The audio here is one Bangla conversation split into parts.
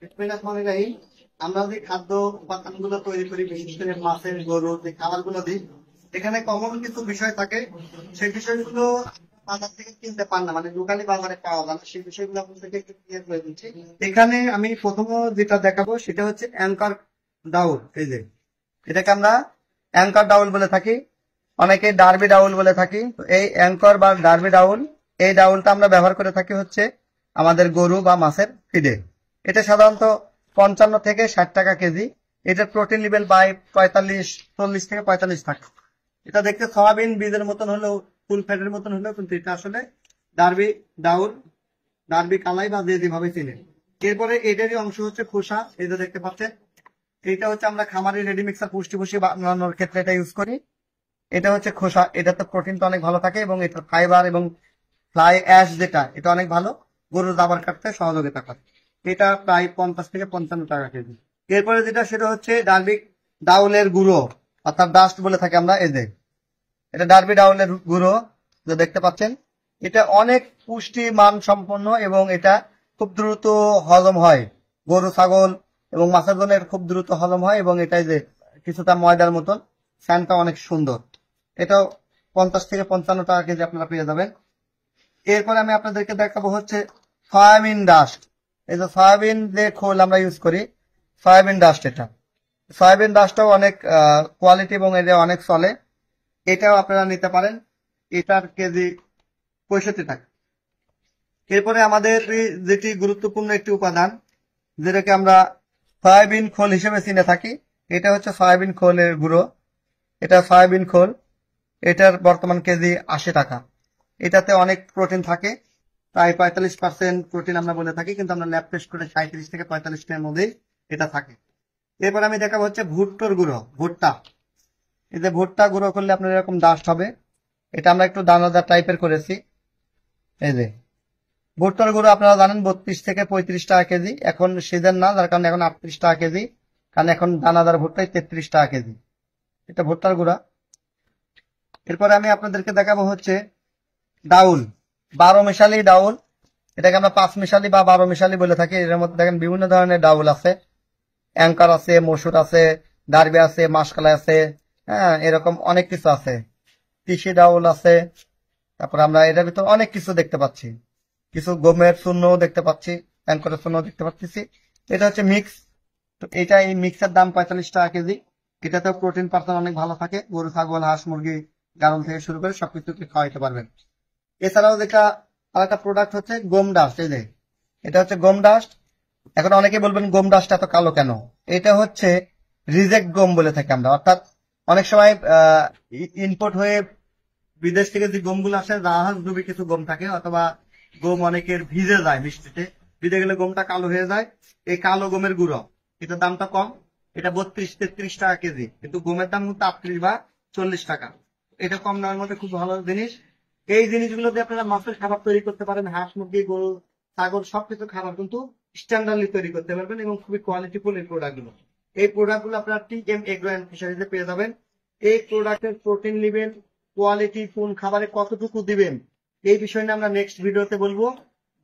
বিসমিল্লাহির আমরা যে খাদ্য উপাদানগুলো তৈরি করি, বিশেষ করে মাছের, গরুর যে খাবারগুলো দিই, এখানে কমন কিছু বিষয় থাকে। সেই বিষয়গুলো বাজার থেকে কিনতে পান না, মানে লোকালি বাজারে পাওয়া যায় না। সেই বিষয়গুলো আপনাদেরকে একটু ক্লিয়ার করে দিচ্ছি। এখানে আমি প্রথমে যেটা দেখাবো সেটা হচ্ছে অ্যাঙ্কার ডাউল। এই যে এটাকে আমরা অ্যাঙ্কার ডাউল বলে থাকি, অনেকে ডার্বি ডাউল বলে থাকি। তো এই অ্যাঙ্কর বা ডার্বি ডাউল, এই ডাউলটা আমরা ব্যবহার করে থাকি হচ্ছে আমাদের গরু বা মাছের ফিডে। এটা সাধারণত 55 থেকে 60 টাকা কেজি। এটার প্রোটিন লেভেল বাই 40 থেকে 45 থাকে। এটা দেখতে সয়াবিন বীজের মতন হলেও, ফুল ফ্যাটের মতন হলেও কিন্তু এটা আসলে ডার্বি ডাউল, ডার্বি কালাই বা যে যেভাবে চিনে। এরপরে এটারই অংশ হচ্ছে খোসা, এই যে দেখতে পাচ্ছেন। এটা হচ্ছে আমরা খামারে রেডি মিক্সার পুষ্টি পুষ্টি বানানোর ক্ষেত্রে এটা ইউজ করি। এটা হচ্ছে খোসা, এটাতে প্রোটিনটা অনেক ভালো থাকে এবং এটার ফাইবার এবং ফ্লাই অ্যাশ যেটা, এটা অনেক ভালো, গরুর দাবার কাটতে সহযোগিতা করে। এটা প্রায় 50 থেকে 55 টাকা কেজি। এরপরে যেটা সেটা হচ্ছে ডার্বি ডাউলের গুঁড়ো, অর্থাৎ ডাস্ট বলে থাকি আমরা। এই যে এটা ডার্বি ডাউলের গুঁড়ো, যে দেখতে পাচ্ছেন। এটা অনেক পুষ্টি মান সম্পন্ন এবং এটা খুব দ্রুত হজম হয়। গরু, ছাগল এবং মাছের জন্য এটা খুব দ্রুত হজম হয় এবং এটাই যে কিছুটা ময়দার মতন, স্যানটা অনেক সুন্দর। এটাও 50 থেকে 55 টাকা কেজি আপনারা পেয়ে যাবেন। এরপরে আমি আপনাদেরকে দেখাবো হচ্ছে সয়াবিন ডাস্ট। এই যে সয়াবিন যে খোল আমরা ইউজ করি, সয়াবিন ডাস্ট, এটা সয়াবিন ডাস্টটাও অনেক কোয়ালিটি এবং এটা অনেক চলে। এটাও আপনারা নিতে পারেন। এটার কেজি 65 টাকা। এরপরে আমাদের যেটি গুরুত্বপূর্ণ একটি উপাদান, যেটাকে আমরা সয়াবিন খোল হিসেবে চিনে থাকি, এটা হচ্ছে সয়াবিন খোলের গুঁড়ো। এটা সয়াবিন খোল, এটার বর্তমান কেজি 80 টাকা। এটাতে অনেক প্রোটিন থাকে, প্রায় 45% প্রোটিন আমরা বলে থাকি, কিন্তু আমরা ল্যাব টেস্ট করে 37 থেকে 45 টার মধ্যেই এটা থাকে। এরপর আমি দেখাবো হচ্ছে ভুট্টোর গুঁড়ো, ভুট্টা। এই যে ভুট্টা গুঁড়ো করলে আপনার এরকম ডাস্ট হবে। এটা আমরা একটু দানাদার টাইপের করেছি। এই যে ভুট্টার গুঁড়ো আপনারা জানেন 32 থেকে 35 টাকা কেজি। এখন সিজন না, যার কারণে এখন 38 টাকা কেজি, কারণ এখন দানাদার ভুট্টাই 33 টাকা কেজি। এটা ভুট্টার গুঁড়া। এরপরে আমি আপনাদেরকে দেখাবো হচ্ছে ডাউল, 12 মিশালি ডাউল। এটাকে আমরা 5 মিশালি বা 12 মিশালি বলে থাকি। এর মধ্যে দেখেন বিভিন্ন ধরনের ডাউল আছে, অ্যাঙ্কার আছে, মসুর আছে, ডার্বি আছে, মাসকালাই আছে, হ্যাঁ, এরকম অনেক কিছু আছে। তিসি ডাউল আছে। তারপর আমরা এটার ভিতর অনেক কিছু দেখতে পাচ্ছি, কিছু গমের শূন্যও দেখতে পাচ্ছি, অ্যাঙ্করের শূন্য দেখতে পাচ্ছি। এটা হচ্ছে মিক্স। তো এটা, এই মিক্সের দাম 45 টাকা কেজি। এটাতেও প্রোটিন পার্সেন্ট অনেক ভালো থাকে, গরু, ছাগল, হাঁস, মুরগি, গারল থেকে শুরু করে সবকিছুকে খাওয়াইতে পারবেন। এছাড়াও যেটা আরেকটা প্রোডাক্ট হচ্ছে গম ডাস্ট। এই যে এটা হচ্ছে গম ডাস্ট। এখন অনেকে বলবেন গম ডাস্ট এত কালো কেন? এটা হচ্ছে রিজেক্ট গম বলে থাকি আমরা, অর্থাৎ অনেক সময় ইনপুট হয়ে বিদেশ থেকে যে গমগুলো আসে, জাহাজ ডুবি কিছু গম থাকে, অথবা গম অনেকের ভিজে যায় বৃষ্টিতে, ভিজে গেলে গমটা কালো হয়ে যায়। এই কালো গমের গুঁড়ো, এটার দামটা কম। এটা 32-33 টাকা কেজি, কিন্তু গমের দাম কিন্তু 38 বা 40 টাকা। এটা কম দামের মধ্যে খুব ভালো জিনিস। এই জিনিসগুলো দিয়ে আপনারা মাছের খাবার তৈরি করতে পারেন, হাঁস, মুরগি, গরু, ছাগল সবকিছু খাবার কিন্তু স্ট্যান্ডার্ডলি তৈরি করতে পারবেন এবং খুবই কোয়ালিটিফুল এই প্রোডাক্ট গুলো। এই প্রোডাক্ট গুলো আপনারা টিএম এগ্রো অ্যান্ড ফিশারিজে পেয়ে যাবেন। এই প্রোডাক্টের প্রোটিন লেভেল, কোয়ালিটি, কোন খাবারে কতটুকু দিবেন, এই বিষয় নিয়ে আমরা নেক্সট ভিডিওতে বলবো।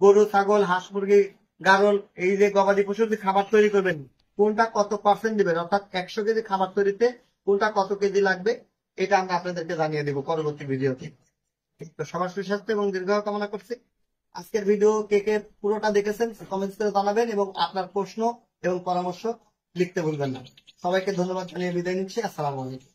গরু, ছাগল, হাঁস, মুরগি, গারল, এই যে গবাদি পশুর যে খাবার তৈরি করবেন, কোনটা কত পার্সেন্ট দিবেন, অর্থাৎ 100 কেজি খাবার তৈরিতে কোনটা কত কেজি লাগবে, এটা আমরা আপনাদেরকে জানিয়ে দেবো পরবর্তী ভিডিওতে। তো সবার সুস্বাস্থ্য এবং দীর্ঘায়ু কামনা করছি। আজকের ভিডিও কে কে পুরোটা দেখেছেন কমেন্টস করে জানাবেন এবং আপনার প্রশ্ন এবং পরামর্শ লিখতে ভুলবেন না। সবাইকে ধন্যবাদ জানিয়ে বিদায় নিচ্ছি। আসসালামু আলাইকুম।